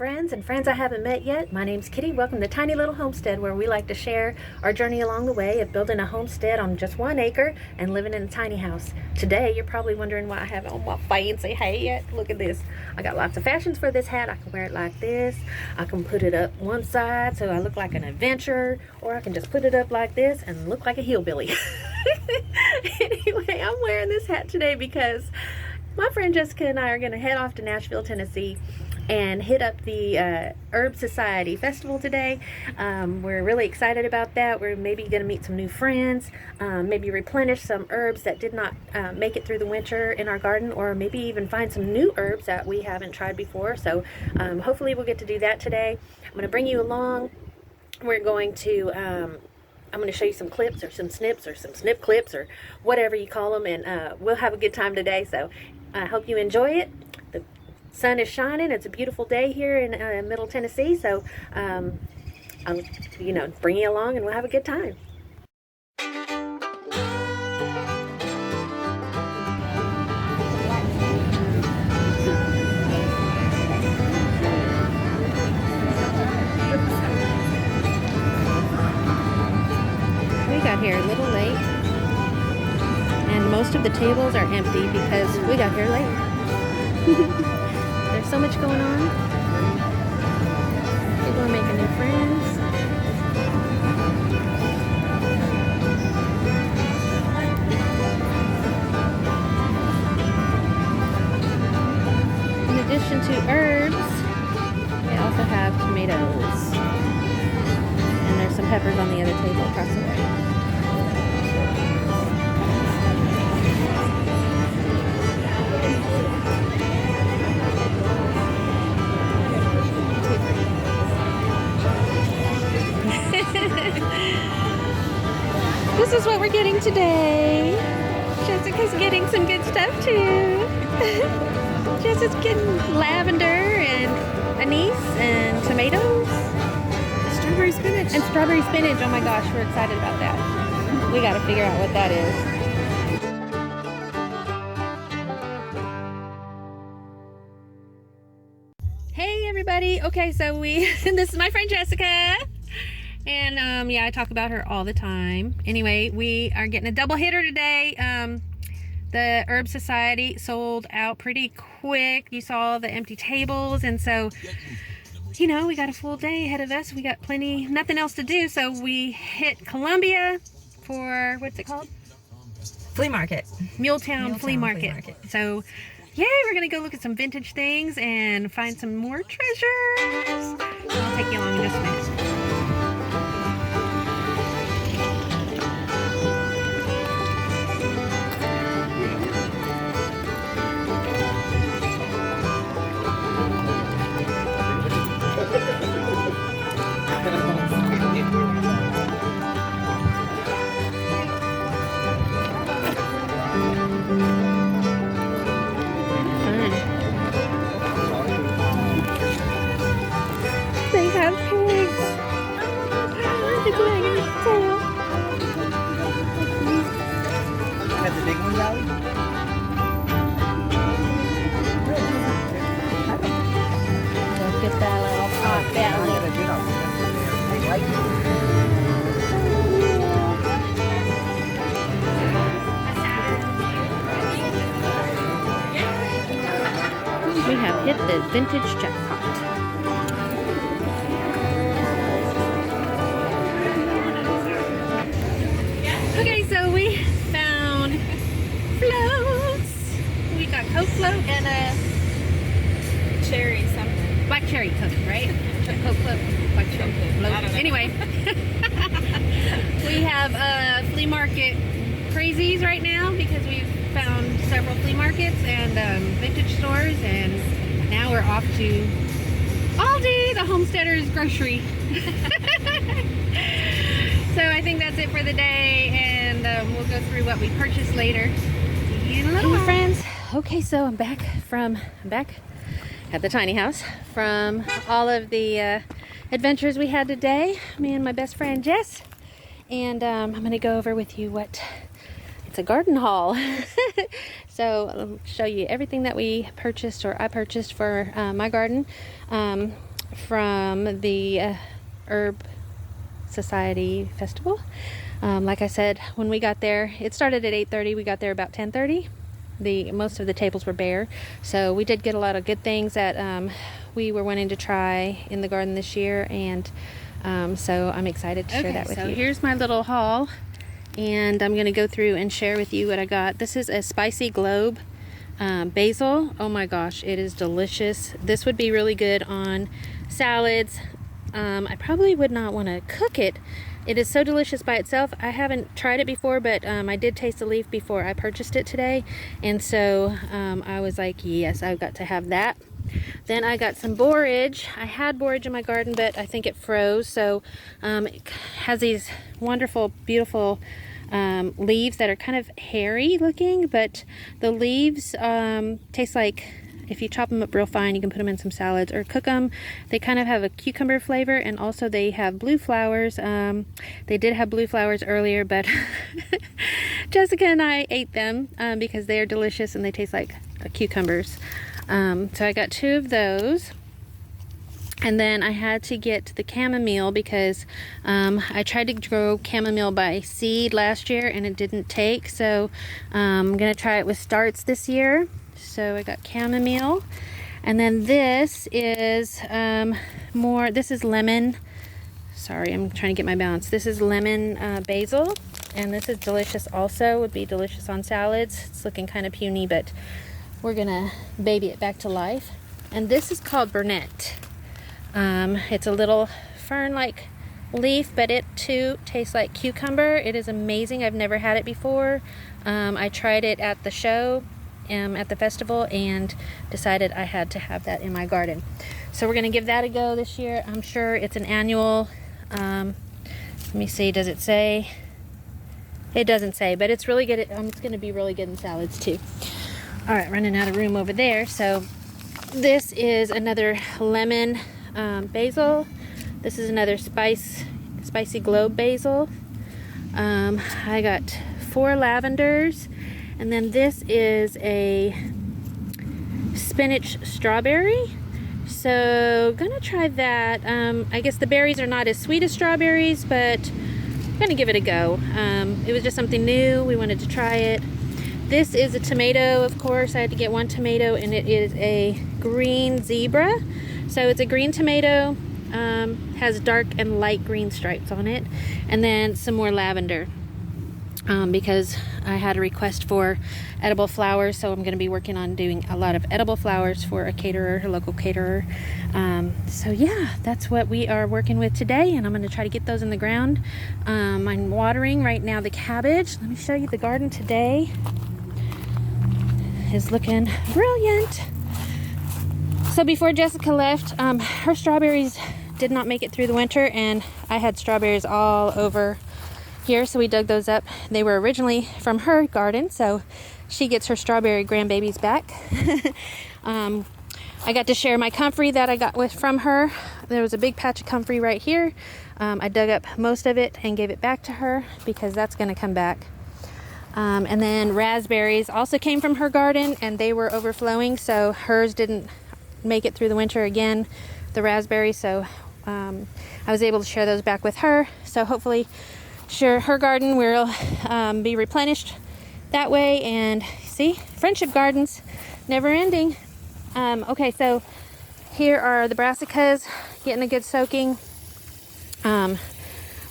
friends and friends I haven't met yet. My name's Kitty. Welcome to Tiny Little Homestead, where we like to share our journey along the way of building a homestead on just 1 acre and living in a tiny house. Today, you're probably wondering why I have on my fancy hat. Look at this. I got lots of fashions for this hat. I can wear it like this. I can put it up one side so I look like an adventurer, or I can just put it up like this and look like a hillbilly. Anyway, I'm wearing this hat today because my friend Jessica and I are going to head off to Nashville, Tennessee and hit up the Herb Society Festival today. We're really excited about that. We're maybe going to meet some new friends, maybe replenish some herbs that did not make it through the winter in our garden, or maybe even find some new herbs that we haven't tried before. So hopefully we'll get to do that today. I'm going to bring you along. We're going to I'm going to show you some clips or some snips or some snip clips or whatever you call them, and we'll have a good time today. So I hope you enjoy it. The sun is shining. It's a beautiful day here in Middle Tennessee. So I'll bring you along and we'll have a good time. Got here a little late, and most of the tables are empty because we got here late. There's so much going on. People are making new friends. In addition to herbs, they also have tomatoes, and there's some peppers on the other table across the way. This is what we're getting today. Jessica's getting some good stuff too. Jessica's getting lavender and anise and tomatoes. Strawberry spinach. And strawberry spinach. Oh my gosh, we're excited about that. We got to figure out what that is. Hey everybody. Okay, so this is my friend Jessica. And yeah, I talk about her all the time. Anyway, we are getting a double hitter today. The Herb Society sold out pretty quick. You saw the empty tables, and so we got a full day ahead of us. We got nothing else to do, so we hit Columbia for, what's it called? Flea Market. Muletown Flea Market. So yay, we're gonna go look at some vintage things and find some more treasures. I'll take you along in just a minute. They have pigs. It's wagging its tail. Have the big ones out? Look at that little pot belly. We have hit the vintage jackpot. Okay, so we found floats. We got Coke float and a Cherry something. black cherry Coke, right? Coke float, black cherry float. Anyway, we have flea market crazies right now because we've found several flea markets and vintage stores, and now we're off to Aldi, the homesteader's grocery. So I think that's it for the day, and we'll go through what we purchased later. See you in a little while. Friends, okay, so I'm back at the tiny house from all of the adventures we had today, me and my best friend Jess, and I'm going to go over with you it's a garden haul. So I'll show you everything that we purchased, or I purchased for my garden. from the Herb Society Festival. Like I said, when we got there, it started at 8:30. We got there about 10:30. Most of the tables were bare, so we did get a lot of good things that we were wanting to try in the garden this year, and so I'm excited to share that with you. So here's my little haul, and I'm going to go through and share with you what I got. This is a spicy globe basil. Oh my gosh, it is delicious. This would be really good on salads. I probably would not want to cook it. It is so delicious by itself. I haven't tried it before, but I did taste the leaf before I purchased it today, and so I was like, yes, I've got to have that. Then I got some borage. I had borage in my garden, but I think it froze, so it has these wonderful, beautiful leaves that are kind of hairy looking, but the leaves taste like, if you chop them up real fine, you can put them in some salads or cook them. They kind of have a cucumber flavor, and also they have blue flowers. They did have blue flowers earlier, but Jessica and I ate them because they are delicious and they taste like cucumbers. So I got 2 of those. And then I had to get the chamomile because I tried to grow chamomile by seed last year and it didn't take. So I'm going to try it with starts this year. So I got chamomile. And then this is this is lemon. Sorry, I'm trying to get my balance. This is lemon basil. And this is delicious also. Would be delicious on salads. It's looking kind of puny, but we're going to baby it back to life. And this is called burnet. It's a little fern-like leaf, but it too tastes like cucumber. It is amazing. I've never had it before. I tried it at the show, at the festival, and decided I had to have that in my garden. So we're going to give that a go this year. I'm sure it's an annual. Let me see, does it say? It doesn't say, but it's really good. It's going to be really good in salads too. All right, running out of room over there. So this is another lemon basil. This is another spicy globe basil. I got 4 lavenders, and then this is a spinach strawberry. So gonna try that. I guess the berries are not as sweet as strawberries, but I'm gonna give it a go. It was just something new. We wanted to try it. This is a tomato, of course. I had to get 1 tomato, and it is a green zebra. So it's a green tomato, has dark and light green stripes on it, and then some more lavender because I had a request for edible flowers, so I'm going to be working on doing a lot of edible flowers for a local caterer. So yeah, that's what we are working with today, and I'm going to try to get those in the ground. I'm watering right now the cabbage. Let me show you the garden today. Is looking brilliant. So before Jessica left, her strawberries did not make it through the winter, and I had strawberries all over here, so we dug those up. They were originally from her garden, so she gets her strawberry grandbabies back. I got to share my comfrey that I got from her. There was a big patch of comfrey right here. I dug up most of it and gave it back to her because that's going to come back. And then raspberries also came from her garden, and they were overflowing, so hers didn't make it through the winter again, the raspberries. So I was able to share those back with her. So hopefully, her garden will be replenished that way. And see, friendship gardens, never ending. Okay, so here are the brassicas getting a good soaking.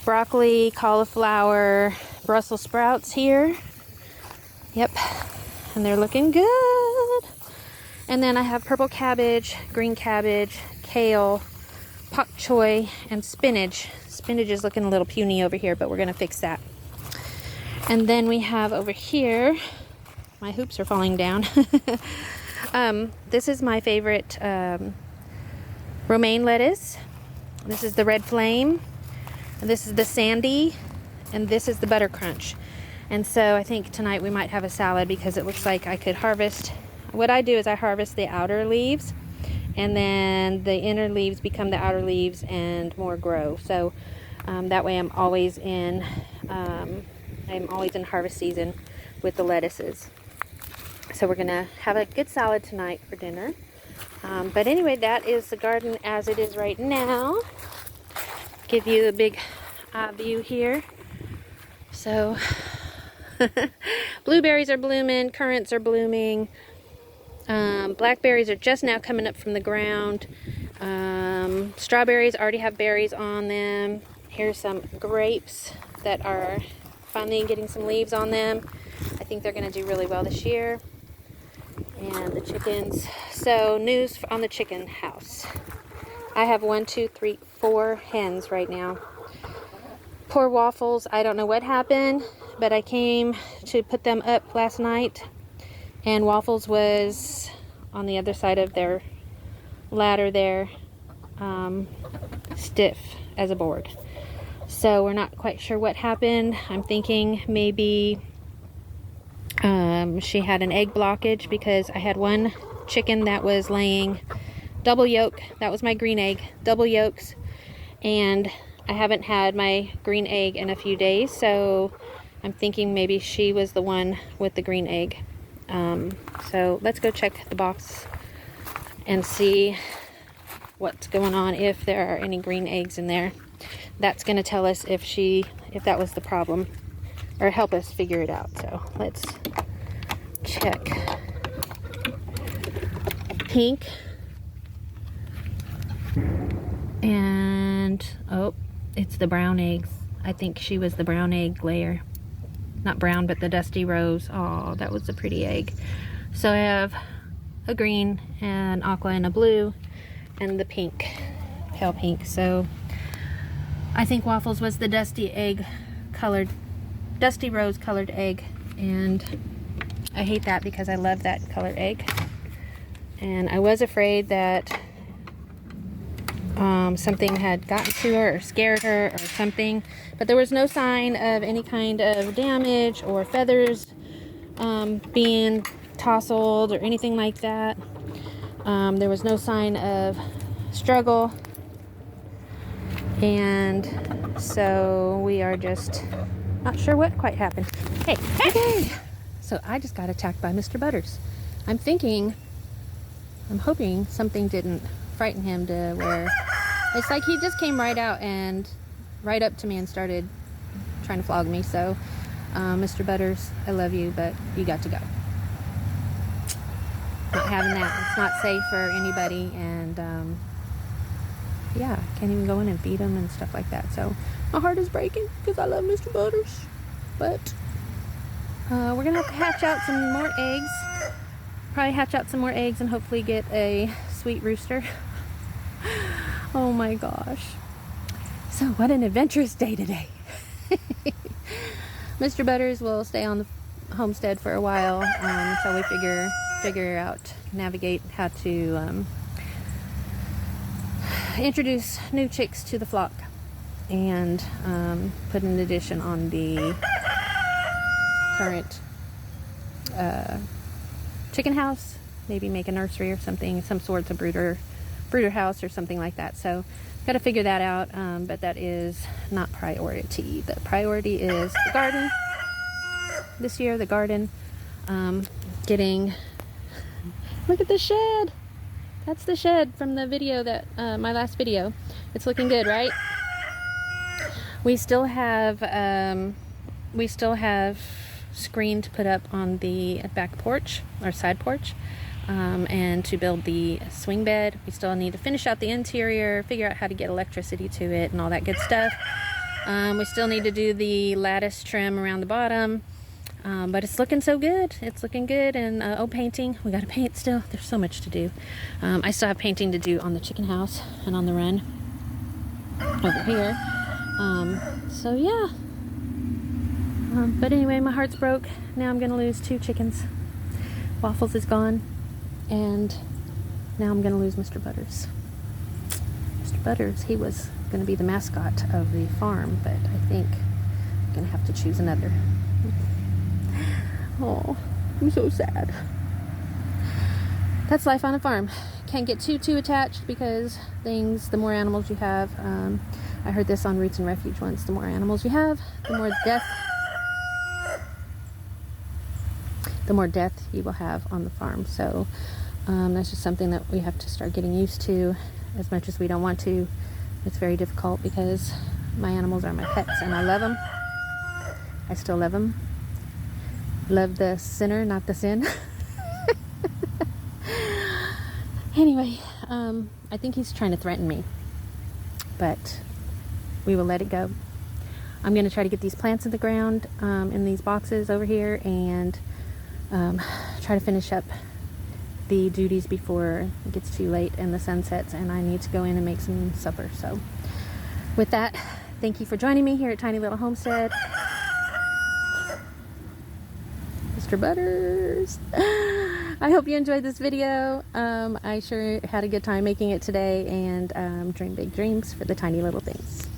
Broccoli, cauliflower, Brussels sprouts here. Yep, and they're looking good. And then I have purple cabbage, green cabbage, kale, pak choy, and spinach. Spinach is looking a little puny over here, but we're gonna fix that. And then we have over here, my hoops are falling down. This is my favorite romaine lettuce. This is the red flame. This is the sandy, and this is the butter crunch. And so I think tonight we might have a salad because it looks like I could harvest. What I do is I harvest the outer leaves, and then the inner leaves become the outer leaves and more grow. So that way I'm always in harvest season with the lettuces. So we're gonna have a good salad tonight for dinner. But anyway, that is the garden as it is right now. Give you a big eye view here. So blueberries are blooming, currants are blooming, blackberries are just now coming up from the ground. Strawberries already have berries on them. Here's some grapes that are finally getting some leaves on them. I think they're going to do really well this year. And the chickens. So news on the chicken house. I have 4 hens right now. Poor Waffles, I don't know what happened, but I came to put them up last night, and Waffles was on the other side of their ladder there, stiff as a board. So we're not quite sure what happened. I'm thinking maybe she had an egg blockage, because I had one chicken that was laying double yolk. That was my green egg, double yolks, and I haven't had my green egg in a few days, so I'm thinking maybe she was the one with the green egg. So let's go check the box and see what's going on, if there are any green eggs in there. That's going to tell us if that was the problem, or help us figure it out. So let's check. Pink. And, oh, it's the brown eggs. I think she was the brown egg layer. Not brown, but the dusty rose. Oh, that was a pretty egg. So I have a green, an aqua, and a blue, and the pink, pale pink. So I think Waffles was the dusty rose colored egg, and I hate that because I love that colored egg. And I was afraid that something had gotten to her or scared her or something, but there was no sign of any kind of damage or feathers being tousled or anything like that. There was no sign of struggle, and so we are just not sure what quite happened. Hey, so I just got attacked by Mr. Butters. I'm hoping something didn't frighten him to where it's like he just came right out and right up to me and started trying to flog me. So Mr. Butters, I love you, but you got to go. Not having that. It's not safe for anybody, and yeah, can't even go in and feed him and stuff like that. So my heart is breaking because I love Mr. Butters, but we're gonna have to hatch out some more eggs. Probably hatch out some more eggs and hopefully get a sweet rooster. Oh my gosh. So what an adventurous day today. Mr. Butters will stay on the homestead for a while until we figure out, navigate how to introduce new chicks to the flock, and put an addition on the current chicken house, maybe make a nursery or something, some sorts of brooder house or something like that. So got to figure that out, but that is not priority. The priority is the garden this year. The garden, look at the shed. That's the shed from the video that my last video. It's looking good, right? We still have screen to put up on the back porch or side porch, and to build the swing bed. We still need to finish out the interior, figure out how to get electricity to it and all that good stuff. We still need to do the lattice trim around the bottom, but it's looking so good. It's looking good. And painting, we got to paint still. There's so much to do. I still have painting to do on the chicken house and on the run over here. So yeah. But anyway, my heart's broke. Now I'm gonna lose 2 chickens. Waffles is gone, and now I'm gonna lose Mr. Butters. Mr. Butters, he was gonna be the mascot of the farm, but I think I'm gonna have to choose another. Oh, I'm so sad. That's life on a farm. Can't get too attached, because the more animals you have, I heard this on Roots and Refuge once, the more animals you have, the more death you will have on the farm. So That's just something that we have to start getting used to, as much as we don't want to. It's very difficult because my animals are my pets and I love them. I still love them. Love the sinner, not the sin. Anyway, I think he's trying to threaten me, but we will let it go. I'm going to try to get these plants in the ground in these boxes over here, and try to finish up the duties before it gets too late and the sun sets and I need to go in and make some supper. So with that, thank you for joining me here at Tiny Little Homestead. Mr. Butters. I hope you enjoyed this video. I sure had a good time making it today, and dream big dreams for the tiny little things.